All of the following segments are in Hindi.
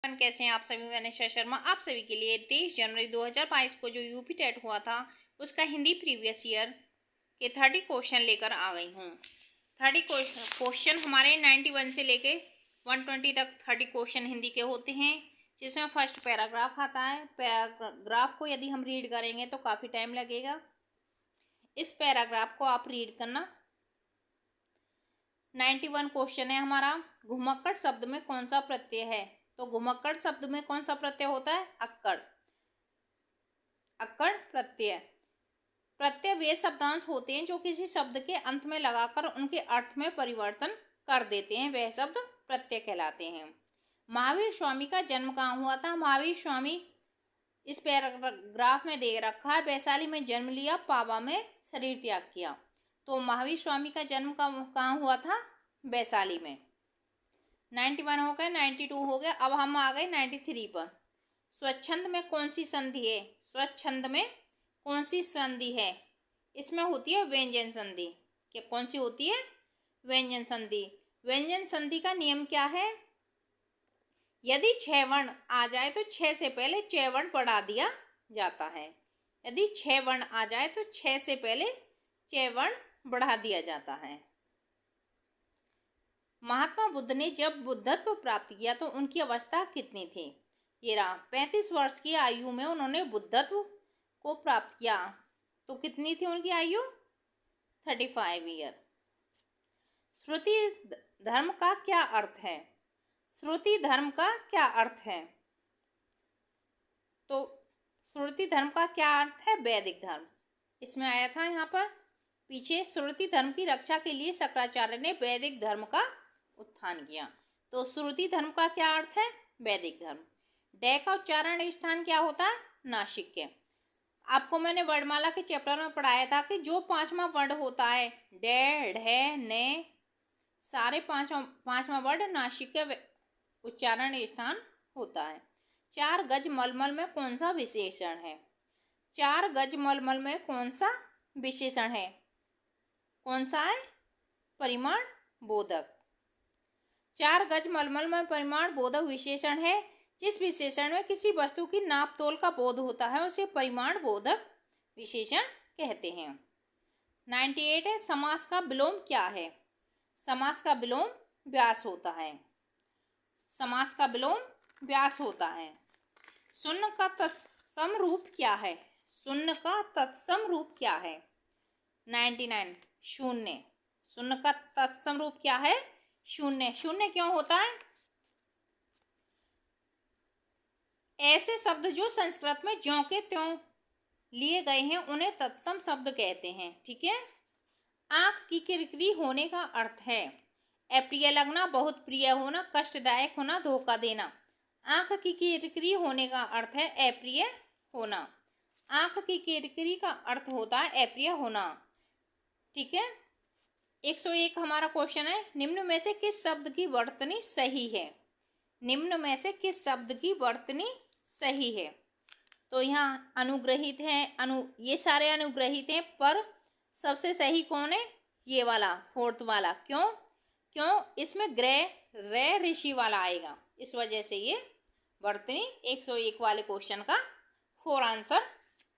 कैसे हैं आप सभी। मैं निशा शर्मा आप सभी के लिए 23 जनवरी 2022 को जो यूपी टेट हुआ था उसका हिंदी प्रीवियस ईयर के 30 क्वेश्चन लेकर आ गई हूँ। 30 क्वेश्चन हमारे 91 से लेके 120 तक 30 क्वेश्चन हिंदी के होते हैं, जिसमें फर्स्ट पैराग्राफ आता है। पैराग्राफ को यदि हम रीड करेंगे तो काफ़ी टाइम लगेगा। इस पैराग्राफ को आप रीड करना। 91 क्वेश्चन है हमारा, घुमक्कड़ शब्द में कौन सा प्रत्यय है। तो घुमक्कड़ शब्द में कौन सा प्रत्यय होता है? अक्कड़। अक्कड़ प्रत्यय। प्रत्यय वे शब्दांश होते हैं जो किसी शब्द के अंत में लगाकर उनके अर्थ में परिवर्तन कर देते हैं, वह शब्द प्रत्यय कहलाते हैं। महावीर स्वामी का जन्म कहाँ हुआ था? महावीर स्वामी इस पैराग्राफ में दे रखा है। वैशाली में जन्म लिया, पावा में शरीर त्याग किया। तो महावीर स्वामी का जन्म कहाँ हुआ था? वैशाली में। 91 हो गए, 92 हो गया। अब हम आ गए 93 पर। स्वच्छंद में कौन सी संधि है? स्वच्छंद में कौन सी संधि है? इसमें होती है व्यंजन संधि। क्या कौन सी होती है? व्यंजन संधि। व्यंजन संधि का नियम क्या है? यदि 6 वर्ण आ जाए तो 6 से पहले 6 वर्ण बढ़ा दिया जाता है। यदि 6 वर्ण आ जाए तो 6 से पहले 6 वर्ण बढ़ा दिया जाता है। महात्मा बुद्ध ने जब बुद्धत्व प्राप्त किया तो उनकी अवस्था कितनी थी? ये रहा, 35 वर्ष की आयु में उन्होंने बुद्धत्व को प्राप्त किया। तो कितनी थी उनकी आयु? 35 ईयर। श्रुति धर्म का क्या अर्थ है? श्रुति धर्म का क्या अर्थ है? तो श्रुति धर्म का क्या अर्थ है? वैदिक धर्म। इसमें आया था यहाँ पर पीछे, श्रुति धर्म की रक्षा के लिए शंकराचार्य ने वैदिक धर्म का उत्थान किया। तो श्रुति धर्म का क्या अर्थ है? वैदिक धर्म। डे का उच्चारण स्थान क्या होता है? नासिक। आपको मैंने वर्णमाला के चैप्टर में पढ़ाया था कि जो 5वां वर्ड होता है, डे, ढे, ने, सारे पांचवा वर्ड नासिक के उच्चारण स्थान होता है। 4 गज मलमल में कौन सा विशेषण है? 4 गज मलमल में कौन सा विशेषण है? कौन सा है? परिमाण बोधक। 4 गज मलमल में परिमाण बोधक विशेषण है। जिस विशेषण में किसी वस्तु की नाप तोल का बोध होता है उसे परिमाण बोधक विशेषण कहते हैं। 98 है, समास का विलोम क्या है? समास का विलोम व्यास होता है। समास का विलोम व्यास होता है। शून्य का तत्सम रूप क्या है? शून्य का तत्सम रूप क्या है? 99 शून्य। शून्य का तत्सम रूप क्या है? शून्य। शून्य क्यों होता है? ऐसे शब्द जो संस्कृत में ज्यों के त्यों लिए गए हैं उन्हें तत्सम शब्द कहते हैं। ठीक है। आंख की किरकिरी होने का अर्थ है अप्रिय लगना, बहुत प्रिय होना, कष्टदायक होना, धोखा देना। आंख की किरकिरी होने का अर्थ है अप्रिय होना। आंख की किरकिरी का अर्थ होता है अप्रिय होना। ठीक है। 101 हमारा क्वेश्चन है, निम्न में से किस शब्द की वर्तनी सही है? निम्न में से किस शब्द की वर्तनी सही है? तो यहाँ अनुग्रहित है, ये सारे अनुग्रहित हैं, पर सबसे सही कौन है? ये वाला, 4th वाला। क्यों इसमें ग्रह रे ऋषि वाला आएगा, इस वजह से ये वर्तनी 101 वाले क्वेश्चन का 4 आंसर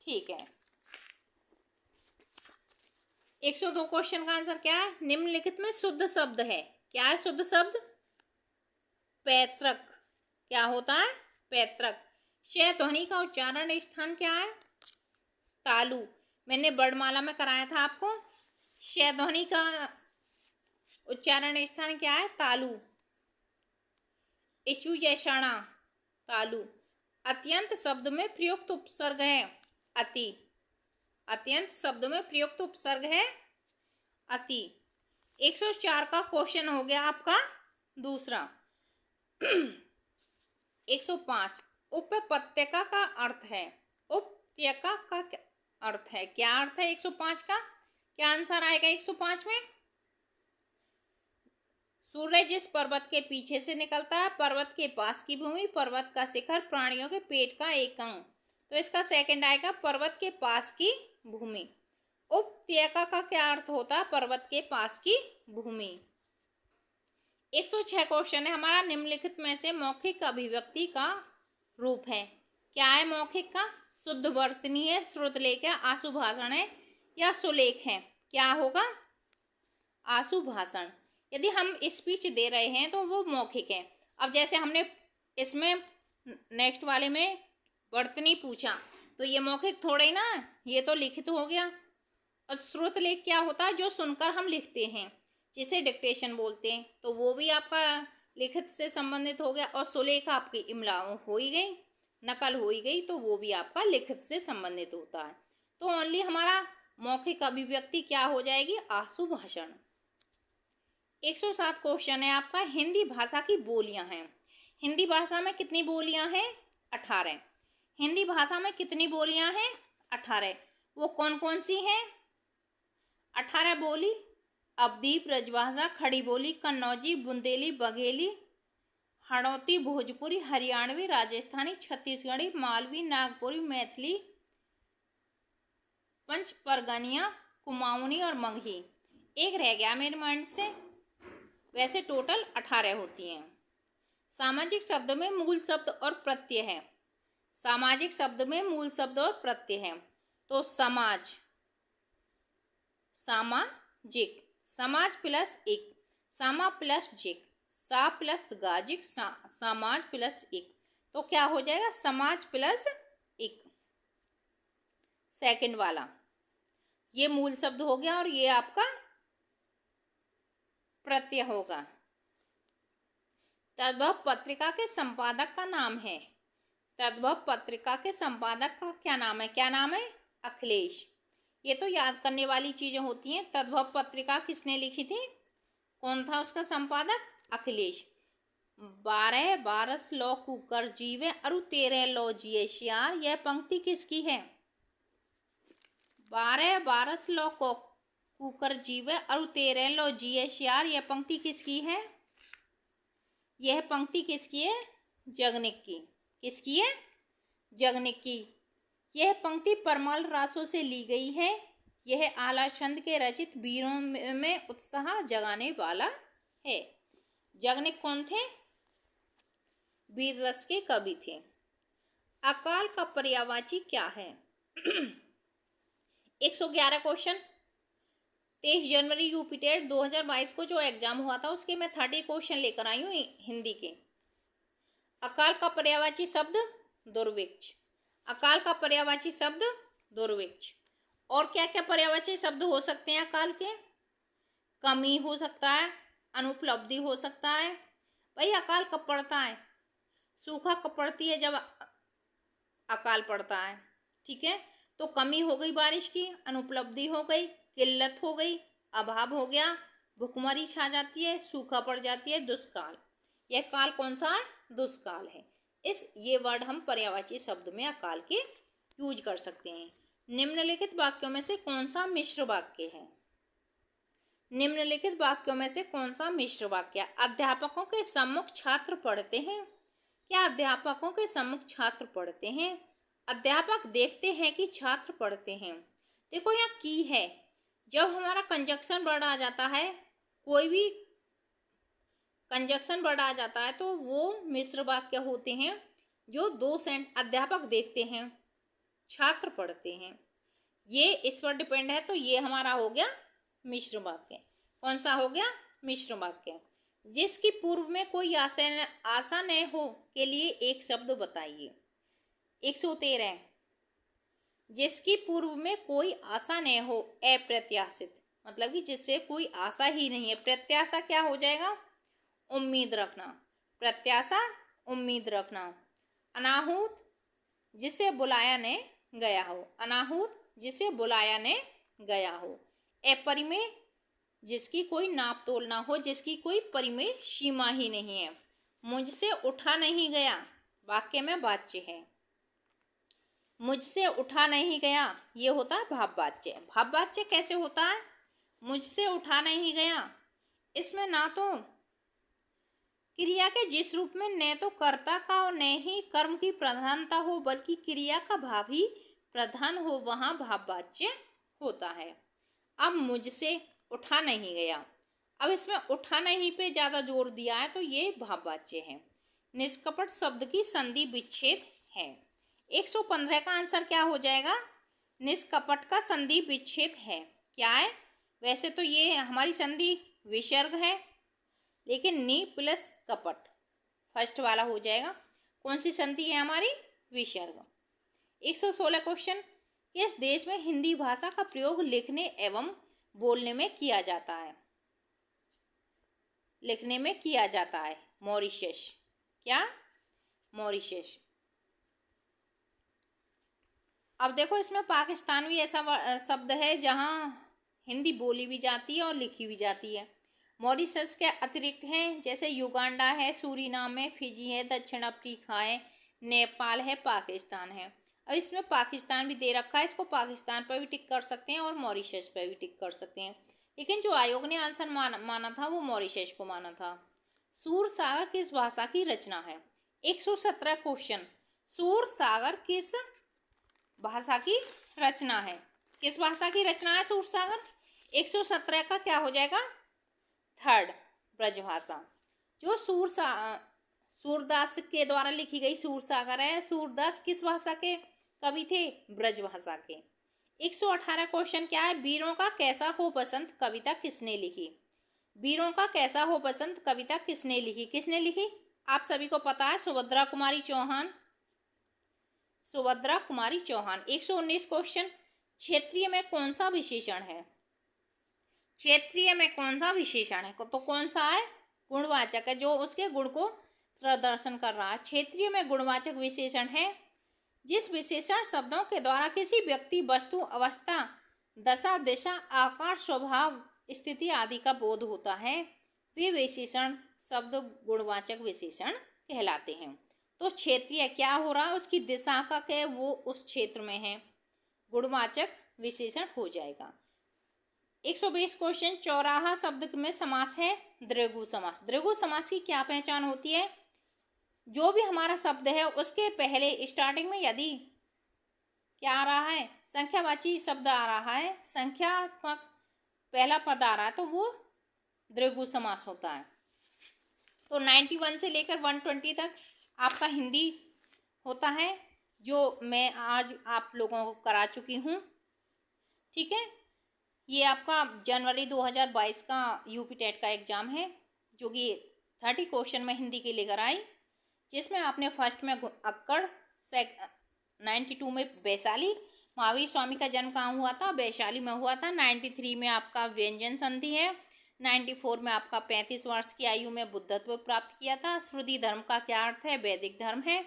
ठीक है। 102 क्वेश्चन का आंसर क्या है? निम्नलिखित में शुद्ध शब्द है। क्या है शुद्ध शब्द? पैतृक। क्या होता है? पैतृक। श ध्वनि का उच्चारण स्थान क्या है? तालु। मैंने वर्णमाला में कराया था आपको। श ध्वनि का उच्चारण स्थान क्या है? तालु। इचु जैषणा, तालु। अत्यंत शब्द में प्रयुक्त उपसर्ग है अति। अत्यंत शब्द में प्रयुक्त उपसर्ग है अति। 104 का क्वेश्चन हो गया आपका दूसरा। 105 उपपत्यका का अर्थ है। उपत्यका का अर्थ है, क्या अर्थ है 105 का? क्या आंसर आएगा 105 में? सूर्य जिस पर्वत के पीछे से निकलता है, पर्वत के पास की भूमि, पर्वत का शिखर, प्राणियों के पेट का एक अंग। तो इसका सेकंड आएगा पर्वत के पास की भूमि। उपत्यका का क्या अर्थ होता है? पर्वत के पास की भूमि। 106 क्वेश्चन है हमारा। निम्नलिखित में से मौखिक अभिव्यक्ति का रूप है। क्या है मौखिक का? शुद्ध वर्तनी है, श्रुतलेख है, आशु भाषण है या सुलेख है? क्या होगा? आशु भाषण। यदि हम स्पीच दे रहे हैं तो वो मौखिक है। अब जैसे हमने इसमें नेक्स्ट वाले में वर्तनी पूछा तो ये मौखिक थोड़े ही ना, ये तो लिखित हो गया। और श्रुतलेख क्या होता है? जो सुनकर हम लिखते हैं, जिसे डिक्टेशन बोलते हैं, तो वो भी आपका लिखित से संबंधित हो गया। और सुलेख आपकी इमला हो ही गई, नकल हो ही गई, तो वो भी आपका लिखित से संबंधित होता है। तो ओनली हमारा मौखिक अभिव्यक्ति क्या हो जाएगी? आशु भाषण। 107 क्वेश्चन है आपका। हिंदी भाषा की बोलियां हैं। हिंदी भाषा में कितनी बोलियां हैं? 18। हिंदी भाषा में कितनी बोलियां हैं? 18। वो कौन कौन सी हैं? 18 बोली। अवधी, ब्रजभाषा, खड़ी बोली, कन्नौजी, बुंदेली, बघेली, हड़ौती, भोजपुरी, हरियाणवी, राजस्थानी, छत्तीसगढ़ी, मालवी, नागपुरी, मैथिली, पंच परगनिया, कुमाऊनी और मगही। एक रह गया मेरे माइंड से। वैसे टोटल 18 होती हैं। सामाजिक शब्द में मूल शब्द और प्रत्यय है। सामाजिक शब्द में मूल शब्द और प्रत्यय है। तो समाज, सामाजिक, समाज प्लस एक, सामा प्लस जिक, सा प्लस गाजिक, समाज प्लस एक, तो क्या हो जाएगा? समाज प्लस एक। सेकंड वाला ये मूल शब्द हो गया और ये आपका प्रत्यय होगा। तद्भव पत्रिका के संपादक का नाम है। तद्भव पत्रिका के संपादक का क्या नाम है? क्या नाम है? अखिलेश। ये तो याद करने वाली चीजें होती हैं। तद्भव पत्रिका किसने लिखी थी? कौन था उसका संपादक? अखिलेश। 12 बारस लो कुकर जीवे अरु 13 लो जिये शियार। यह पंक्ति किसकी है? 12 बारस लो कुकर जीवे अरु 13 लो जिये शियार। यह पंक्ति किसकी है? यह पंक्ति किसकी है? जगनिक की। किसकी है? जगनिक की। यह पंक्ति परमाल रासों से ली गई है। यह आला छंद के रचित वीरों में उत्साह जगाने वाला है। जगनिक कौन थे? वीर रस के कवि थे। अकाल का पर्यायवाची क्या है? 111 क्वेश्चन। 23 जनवरी यूपीटेट 2022 को जो एग्जाम हुआ था उसके मैं 30 क्वेश्चन लेकर आई हूँ हिंदी के। अकाल का पर्यायवाची शब्द दुर्भिक्ष। अकाल का पर्यायवाची शब्द दुर्भिक्ष। और क्या क्या पर्यायवाची शब्द हो सकते हैं अकाल के? कमी हो सकता है, अनुपलब्धि हो सकता है। भाई अकाल कब पड़ता है? सूखा कब पड़ती है? जब अकाल पड़ता है। ठीक है, तो कमी हो गई बारिश की, अनुपलब्धि हो गई, किल्लत हो गई, अभाव हो गया, भुखमरी छा जाती है, सूखा पड़ जाती है, दुष्काल। यह काल कौन सा है? दुष्काल है। ये वर्ड हम पर्यायवाची शब्द में अकाल के यूज कर सकते हैं। निम्नलिखित वाक्यों में से कौन सा मिश्र वाक्य है? निम्नलिखित वाक्यों में से कौन सा मिश्र वाक्य? अध्यापकों के सम्मुख छात्र पढ़ते हैं। क्या अध्यापकों के सम्मुख छात्र पढ़ते हैं? अध्यापक देखते हैं कि छात्र पढ़ते हैं। देखो यहाँ की है, जब हमारा कंजक्शन वर्ड आ जाता है, कोई भी कंजक्शन वर्ड आ जाता है, तो वो मिश्र वाक्य होते हैं। जो दो अध्यापक देखते हैं, छात्र पढ़ते हैं, ये इस पर डिपेंड है, तो ये हमारा हो गया मिश्र वाक्य। कौन सा हो गया? मिश्र वाक्य। जिसकी पूर्व में कोई आशा न हो के लिए एक शब्द बताइए। 113। जिसकी पूर्व में कोई आशा न हो, अप्रत्याशित, मतलब कि जिससे कोई आशा ही नहीं है। प्रत्याशा क्या हो जाएगा? उम्मीद रखना। प्रत्याशा उम्मीद रखना। अनाहूत, जिसे बुलाया ने गया हो। अनाहूत, जिसे बुलाया ने गया हो। अपरिमेय, जिसकी कोई नाप तोल ना हो, जिसकी कोई परिमेय सीमा ही नहीं है। मुझसे उठा नहीं गया, वाक्य में वाच्य है। मुझसे उठा नहीं गया, ये होता है भाववाच्य। भाववाच्य कैसे होता है? मुझसे उठा नहीं गया, इसमें ना तो क्रिया के जिस रूप में न तो कर्ता का और न ही कर्म की प्रधानता हो, बल्कि क्रिया का भाव ही प्रधान हो, वहां भाववाच्य होता है। अब मुझसे उठा नहीं गया, अब इसमें उठाना ही पे ज़्यादा जोर दिया है, तो ये भाववाच्य है। निष्कपट शब्द की संधि विच्छेद है। 115 का आंसर क्या हो जाएगा? निष्कपट का संधि विच्छेद है। क्या है? वैसे तो ये हमारी संधि विसर्ग है, लेकिन नी प्लस कपट फर्स्ट वाला हो जाएगा। कौन सी संधि है हमारी? विसर्ग। 116 क्वेश्चन, किस देश में हिंदी भाषा का प्रयोग लिखने एवं बोलने में किया जाता है? लिखने में किया जाता है मॉरिशस। क्या? मॉरिशस। अब देखो इसमें पाकिस्तान भी ऐसा शब्द है जहाँ हिंदी बोली भी जाती है और लिखी भी जाती है। मॉरिशस के अतिरिक्त हैं जैसे युगांडा है, सूरीनाम है, फिजी है, दक्षिण अफ्रीका है, नेपाल है, पाकिस्तान है। अब इसमें पाकिस्तान भी दे रखा है, इसको पाकिस्तान पर भी टिक कर सकते हैं और मॉरिशस पर भी टिक कर सकते हैं, लेकिन जो आयोग ने आंसर माना था वो मॉरिशस को माना था। सूरसागर किस भाषा की रचना है? 117 क्वेश्चन, सूरसागर किस भाषा की रचना है? किस भाषा की रचना है सूरसागर? 117 का क्या हो जाएगा? थर्ड, ब्रजभाषा। जो सूरदास के द्वारा लिखी गई सूरसागर है, सूरदास किस भाषा के कवि थे? ब्रजभाषा के। 118 क्वेश्चन क्या है? वीरों का कैसा हो बसंत कविता किसने लिखी? वीरों का कैसा हो बसंत कविता किसने लिखी? किसने लिखी? आप सभी को पता है, सुभद्रा कुमारी चौहान। सुभद्रा कुमारी चौहान। 119 क्वेश्चन, क्षेत्रीय में कौन सा विशेषण है? क्षेत्रीय में कौन सा विशेषण है? तो कौन सा है? गुणवाचक है, जो उसके गुण को प्रदर्शन कर रहा है। क्षेत्रीय में गुणवाचक विशेषण है जिस विशेषण शब्दों के द्वारा किसी व्यक्ति, वस्तु, अवस्था, दशा, दिशा, आकार, स्वभाव, स्थिति आदि का बोध होता है, वे विशेषण शब्द गुणवाचक विशेषण कहलाते हैं। तो क्षेत्रीय क्या हो रहा है? उसकी दिशा का क्या, वो उस क्षेत्र में है, गुणवाचक विशेषण हो जाएगा। 120 क्वेश्चन, चौराहा शब्द में समास है द्विगु समास। द्विगु समास की क्या पहचान होती है? जो भी हमारा शब्द है उसके पहले स्टार्टिंग में यदि क्या आ रहा है? संख्यावाची शब्द आ रहा है, संख्यात्मक पहला पद आ रहा है, तो वो द्विगु समास होता है। तो 91 से लेकर 120 तक आपका हिंदी होता है, जो मैं आज आप लोगों को करा चुकी हूँ। ठीक है, ये आपका जनवरी 2022 का यूपी टेट का एग्ज़ाम है, जो कि 30 क्वेश्चन में हिंदी के लेकर आई, जिसमें आपने फर्स्ट में अक्कड़, 92 में वैशाली, महावीर स्वामी का जन्म कहाँ हुआ था? वैशाली में हुआ था। 93 में आपका व्यंजन संधि है। 94 में आपका 35 वर्ष की आयु में बुद्धत्व प्राप्त किया था। श्रुति धर्म का क्या अर्थ है? वैदिक धर्म है।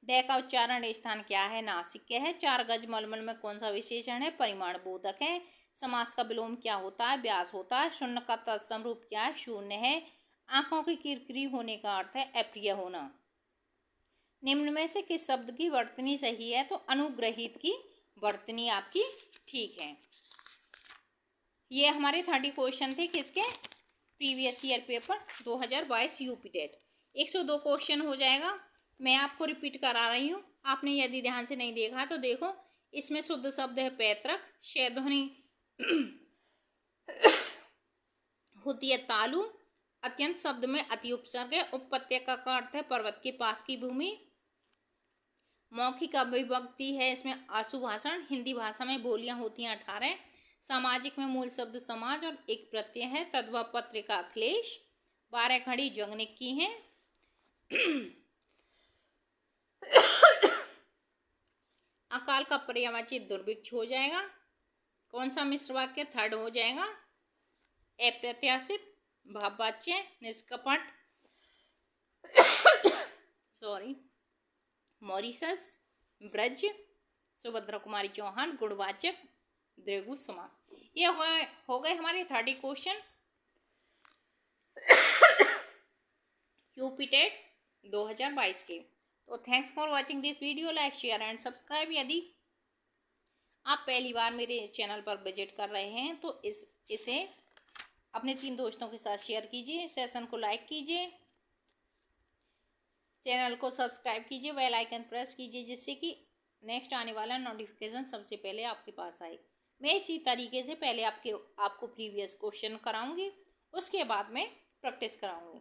डे का उच्चारण स्थान क्या है? नासिक के है। 4 गज मलमल में कौन सा विशेषण है? परिमाण बोधक है। समास का विलोम क्या होता है? व्यास होता है। शून्य का तत्सम रूप क्या है? शून्य है। आंखों की किरकिरी होने का अर्थ है अप्रिय होना। निम्न में से किस शब्द की वर्तनी सही है? तो अनुग्रहित की वर्तनी आपकी ठीक है। ये हमारे 30 क्वेश्चन थे किसके? Previous year paper 2022 UP TET. 102 question हो जाएगा। मैं आपको रिपीट करा रही हूँ, आपने यदि ध्यान से नहीं देखा तो देखो। इसमें शुद्ध शब्द है पैतृक, शैध्वनि होती है तालु, अत्यंत शब्द में अति उपसर्ग है, उपपत्तिका का अर्थ है पर्वत के पास की भूमि, मौखिक अभिव्यक्ति है इसमें आशुभाषण, हिंदी भाषा में बोलियां होती हैं 18, सामाजिक में मूल शब्द समाज और एक प्रत्यय है, तद्भव पत्रिका अखिलेश, 12 खड़ी जगनिक की हैं। अकाल का पर्यायवाची दुर्भिक्ष हो जाएगा। कौन सा मिश्र वाक्य? थर्ड हो जाएगा। अप्रत्याशित, भाववाच्य, निष्कपट, सॉरी, मॉरिशस, ब्रज, सुभद्रा कुमारी चौहान, गुणवाचक, द्विगु समास। ये हो गए हमारे 30 क्वेश्चन यूपी टेट 2022 के। तो thanks for watching this video. Like, share and subscribe. यदि आप पहली बार मेरे चैनल पर विजिट कर रहे हैं तो इसे अपने 3 दोस्तों के साथ शेयर कीजिए, सेशन को लाइक कीजिए, चैनल को सब्सक्राइब कीजिए, बेल आइकन प्रेस कीजिए, जिससे कि नेक्स्ट आने वाला नोटिफिकेशन सबसे पहले आपके पास आए। मैं इसी तरीके से पहले आपको प्रीवियस क्वेश्चन कराऊंगी उसके बाद मैं प्रैक्टिस कराऊंगी।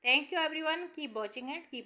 Thank you everyone, keep watching and keep